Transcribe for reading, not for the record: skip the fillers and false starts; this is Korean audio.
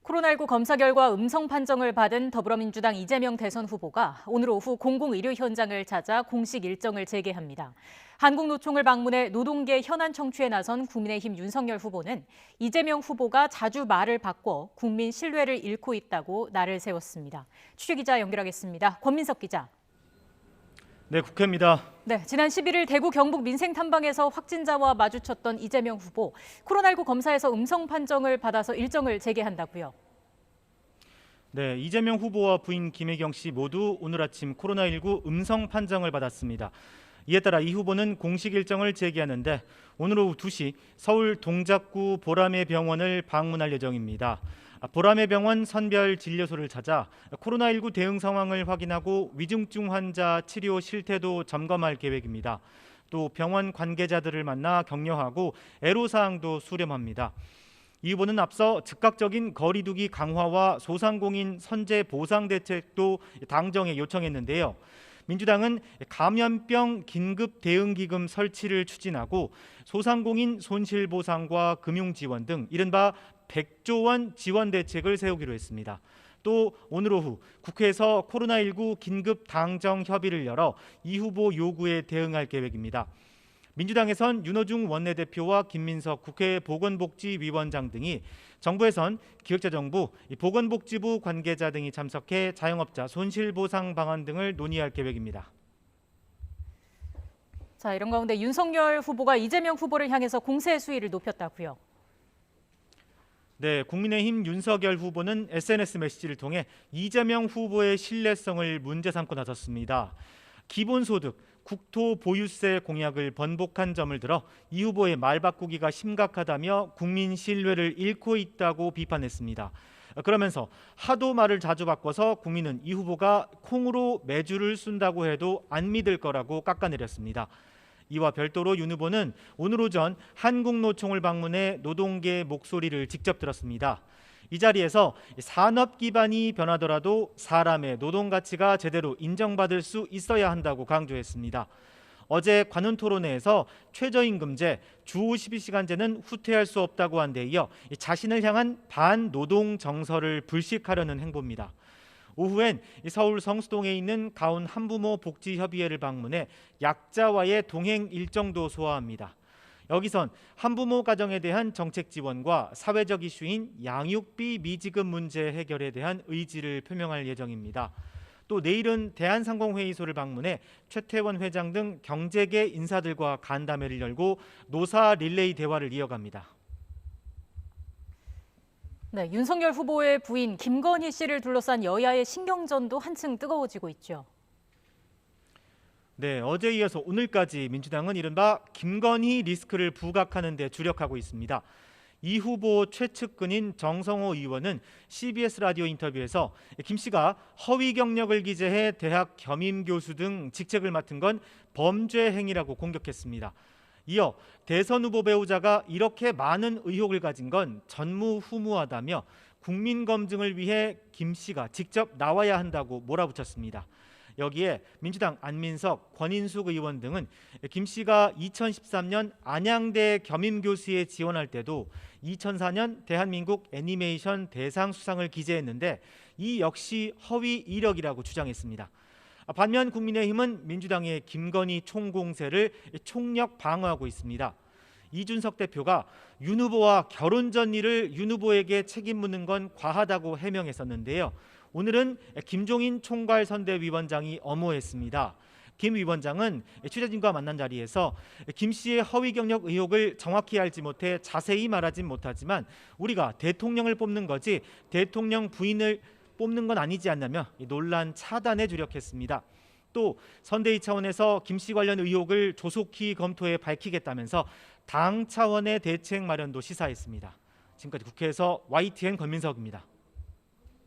코로나19 검사 결과 음성 판정을 받은 더불어민주당 이재명 대선 후보가 오늘 오후 공공의료 현장을 찾아 공식 일정을 재개합니다. 한국노총을 방문해 노동계 현안 청취에 나선 국민의힘 윤석열 후보는 이재명 후보가 자주 말을 바꿔 국민 신뢰를 잃고 있다고 날을 세웠습니다. 취재기자 연결하겠습니다. 권민석 기자. 네, 국회입니다. 네, 지난 11일 대구 경북 민생탐방에서 확진자와 마주쳤던 이재명 후보. 코로나19 검사에서 음성 판정을 받아서 일정을 재개한다고요. 네, 이재명 후보와 부인 김혜경 씨 모두 오늘 아침 코로나19 음성 판정을 받았습니다. 이에 따라 이 후보는 공식 일정을 재개하는데 오늘 오후 2시 서울 동작구 보라매 병원을 방문할 예정입니다. 보라매 병원 선별 진료소를 찾아 코로나19 대응 상황을 확인하고 위중증 환자 치료 실태도 점검할 계획입니다. 또 병원 관계자들을 만나 격려하고 애로사항도 수렴합니다. 이 후보는 앞서 즉각적인 거리두기 강화와 소상공인 선제 보상 대책도 당정에 요청했는데요. 민주당은 감염병 긴급 대응 기금 설치를 추진하고 소상공인 손실 보상과 금융 지원 등 이른바 100조 원 지원 대책을 세우기로 했습니다. 또 오늘 오후 국회에서 코로나19 긴급 당정 협의를 열어 이 후보 요구에 대응할 계획입니다. 민주당에선 윤호중 원내대표와 김민석 국회 보건복지위원장 등이, 정부에선 기획재정부, 보건복지부 관계자 등이 참석해 자영업자 손실보상 방안 등을 논의할 계획입니다. 자, 이런 가운데 윤석열 후보가 이재명 후보를 향해서 공세 수위를 높였다고요. 네, 국민의힘 윤석열 후보는 SNS 메시지를 통해 이재명 후보의 신뢰성을 문제 삼고 나섰습니다. 기본소득, 국토 보유세 공약을 번복한 점을 들어 이 후보의 말 바꾸기가 심각하다며 국민 신뢰를 잃고 있다고 비판했습니다. 그러면서 하도 말을 자주 바꿔서 국민은 이 후보가 콩으로 매주를 쓴다고 해도 안 믿을 거라고 깎아내렸습니다. 이와 별도로 윤 후보는 오늘 오전 한국노총을 방문해 노동계의 목소리를 직접 들었습니다. 이 자리에서 산업 기반이 변하더라도 사람의 노동 가치가 제대로 인정받을 수 있어야 한다고 강조했습니다. 어제 관훈 토론회에서 최저임금제, 주 52시간제는 후퇴할 수 없다고 한 데 이어 자신을 향한 반노동 정서를 불식하려는 행보입니다. 오후엔 서울 성수동에 있는 가온 한부모 복지협의회를 방문해 약자와의 동행 일정도 소화합니다. 여기선 한부모 가정에 대한 정책 지원과 사회적 이슈인 양육비 미지급 문제 해결에 대한 의지를 표명할 예정입니다. 또 내일은 대한상공회의소를 방문해 최태원 회장 등 경제계 인사들과 간담회를 열고 노사 릴레이 대화를 이어갑니다. 네, 윤석열 후보의 부인 김건희 씨를 둘러싼 여야의 신경전도 한층 뜨거워지고 있죠. 네, 어제 이어서 오늘까지 민주당은 이른바 김건희 리스크를 부각하는 데 주력하고 있습니다. 이 후보 최측근인 정성호 의원은 CBS 라디오 인터뷰에서 김 씨가 허위 경력을 기재해 대학 겸임 교수 등 직책을 맡은 건 범죄 행위라고 공격했습니다. 이어 대선 후보 배우자가 이렇게 많은 의혹을 가진 건 전무후무하다며 국민 검증을 위해 김 씨가 직접 나와야 한다고 몰아붙였습니다. 여기에 민주당 안민석, 권인숙 의원 등은 김 씨가 2013년 안양대 겸임 교수에 지원할 때도 2004년 대한민국 애니메이션 대상 수상을 기재했는데 이 역시 허위 이력이라고 주장했습니다. 반면 국민의힘은 민주당의 김건희 총공세를 총력 방어하고 있습니다. 이준석 대표가 윤 후보와 결혼 전 일을 윤 후보에게 책임 묻는 건 과하다고 해명했었는데요. 오늘은 김종인 총괄선대위원장이 엄호했습니다. 김 위원장은 취재진과 만난 자리에서 김 씨의 허위 경력 의혹을 정확히 알지 못해 자세히 말하진 못하지만 우리가 대통령을 뽑는 거지 대통령 부인을 뽑는 건 아니지 않냐며 논란 차단에 주력했습니다. 또 선대위 차원에서 김 씨 관련 의혹을 조속히 검토해 밝히겠다면서 당 차원의 대책 마련도 시사했습니다. 지금까지 국회에서 YTN 권민석입니다.